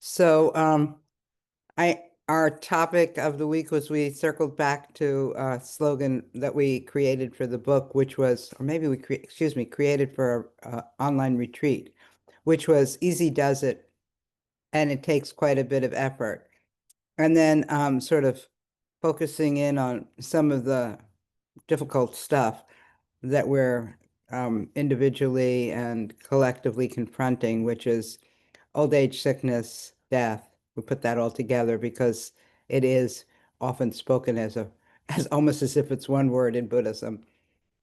So, our topic of the week was we circled back to a slogan that we created for the book, which was, or maybe created for a online retreat, which was easy does it, and it takes quite a bit of effort. And then sort of focusing in on some of the difficult stuff that we're individually and collectively confronting, which is old age, sickness, death. We put that all together because it is often spoken as almost as if it's one word in Buddhism.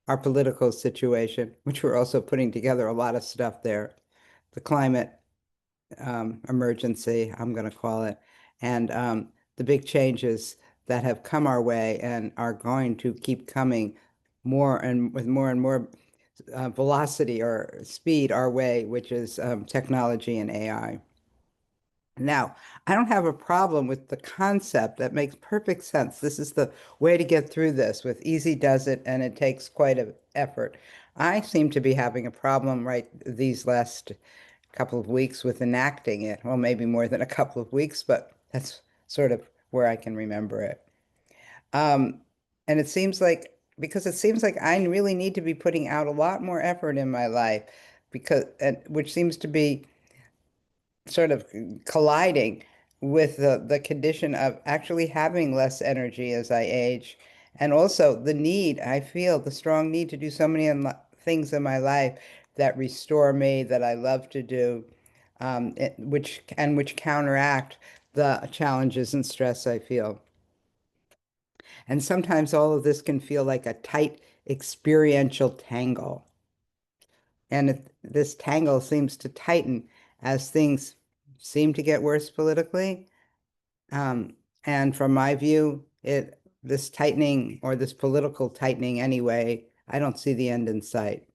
Our political situation, which we're also putting together a lot of stuff there, the climate emergency, I'm going to call it, and the big changes that have come our way and are going to keep coming more and more velocity or speed our way, which is technology and AI. Now, I don't have a problem with the concept. That makes perfect sense. This is the way to get through this with easy does it, and it takes quite an effort. I seem to be having a problem right these last couple of weeks with enacting it. Well, maybe more than a couple of weeks, but that's sort of where I can remember it. Um, and it seems like I really need to be putting out a lot more effort in my life which seems to be sort of colliding with the condition of actually having less energy as I age. And also I feel the strong need to do so many things in my life that restore me, that I love to do, which counteract the challenges and stress I feel. And sometimes all of this can feel like a tight experiential tangle. And this tangle seems to tighten as things seem to get worse politically. Um, and from my view, this tightening or this political tightening anyway, I don't see the end in sight.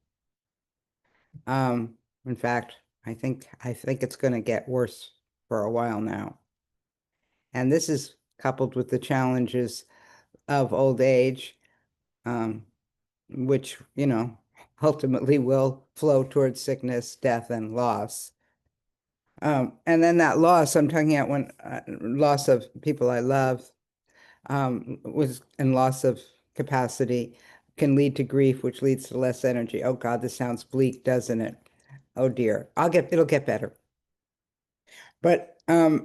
In fact, I think it's going to get worse for a while now. And this is coupled with the challenges of old age, um, which, ultimately will flow towards sickness, death, and loss. And then that loss, I'm talking about when loss of people I love, and loss of capacity can lead to grief, which leads to less energy. Oh God, this sounds bleak, doesn't it? Oh dear, it'll get better. But I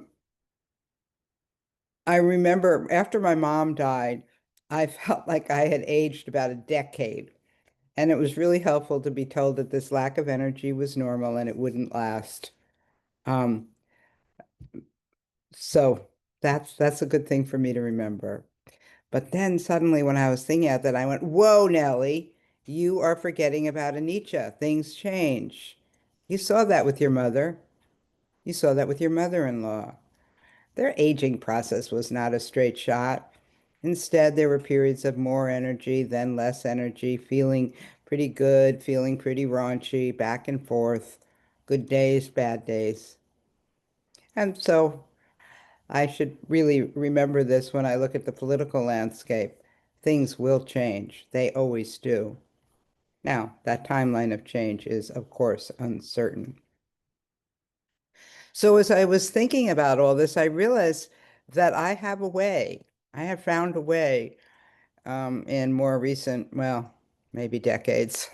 remember after my mom died, I felt like I had aged about a decade. And it was really helpful to be told that this lack of energy was normal and it wouldn't last. Um, so that's a good thing for me to remember. But then suddenly when I was thinking about that, I went, whoa, Nelly, you are forgetting about Anicca. Things change. You saw that with your mother. You saw that with your mother-in-law. Their aging process was not a straight shot. Instead, there were periods of more energy, then less energy, feeling pretty good, feeling pretty raunchy, back and forth, good days, bad days. And so I should really remember this when I look at the political landscape. Things will change. They always do. Now, that timeline of change is, of course, uncertain. So as I was thinking about all this, I realized that I have a way. I have found a way in more recent, well, maybe decades,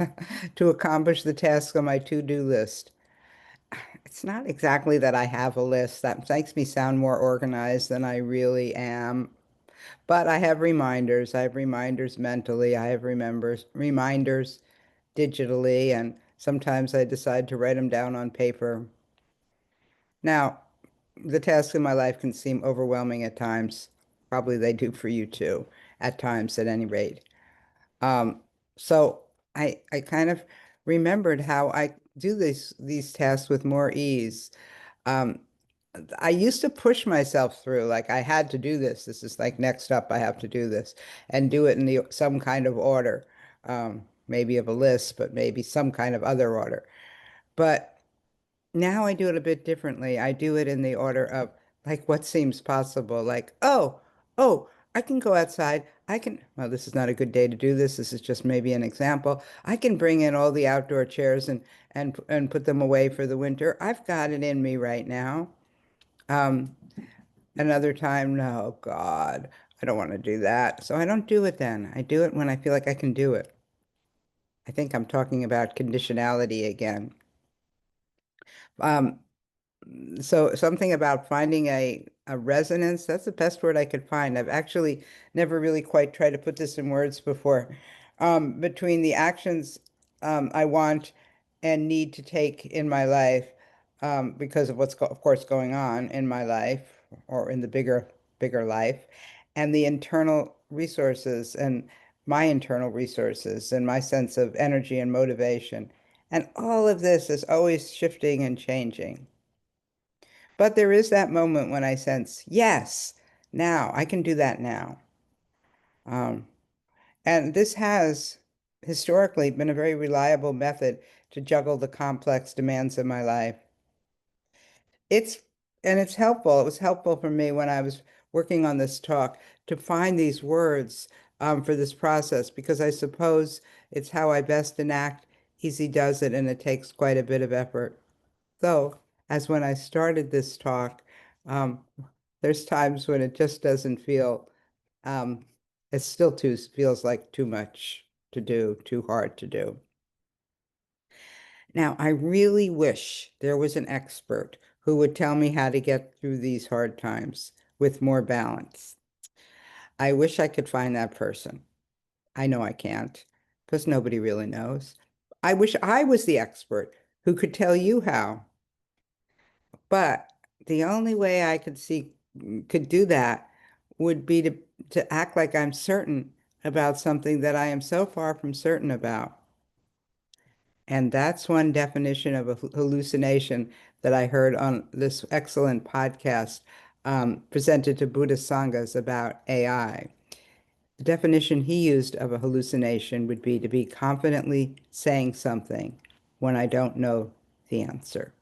to accomplish the tasks on my to-do list. It's not exactly that I have a list. That makes me sound more organized than I really am. But I have reminders. I have reminders mentally. I have reminders digitally, and sometimes I decide to write them down on paper. Now, the tasks in my life can seem overwhelming at times. Probably they do for you too, at times at any rate. Um, so I kind of remembered how I do these tasks with more ease. Um, I used to push myself through, like I had to do this. This is like next up, I have to do this and do it in some kind of order, maybe of a list, but maybe some kind of other order. But now I do it a bit differently. I do it in the order of like what seems possible. Like, oh, I can go outside. Well, this is not a good day to do this. This is just maybe an example. I can bring in all the outdoor chairs and put them away for the winter. I've got it in me right now. Um, Another time, no, God, I don't want to do that. So I don't do it then. I do it when I feel like I can do it. I think I'm talking about conditionality again. Um, so something about finding a resonance, that's the best word I could find. I've actually never really quite tried to put this in words before. Between the actions I want and need to take in my life, because of what's of course going on in my life or in the bigger life, and the internal resources and my internal resources and my sense of energy and motivation. And all of this is always shifting and changing. But there is that moment when I sense, yes, now I can do that now. Um, and this has historically been a very reliable method to juggle the complex demands of my life. It's and it's helpful. It was helpful for me when I was working on this talk to find these words for this process because I suppose it's how I best enact easy does it, and it takes quite a bit of effort. Though, as when I started this talk, um, there's times when it just doesn't feel, um, it still too feels like too much to do, too hard to do. Now, I really wish there was an expert who would tell me how to get through these hard times with more balance. I wish I could find that person. I know I can't, because nobody really knows. I wish I was the expert who could tell you how. But the only way I could do that would be to act like I'm certain about something that I am so far from certain about. And that's one definition of a hallucination that I heard on this excellent podcast presented to Buddhist Sanghas about AI. The definition he used of a hallucination would be to be confidently saying something when I don't know the answer.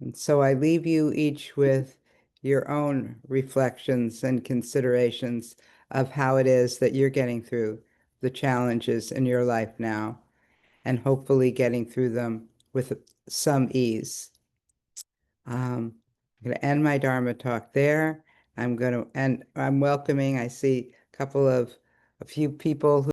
And so I leave you each with your own reflections and considerations of how it is that you're getting through the challenges in your life now, and hopefully getting through them with some ease. I'm going to end my Dharma talk there. And I'm welcoming, I see a few people who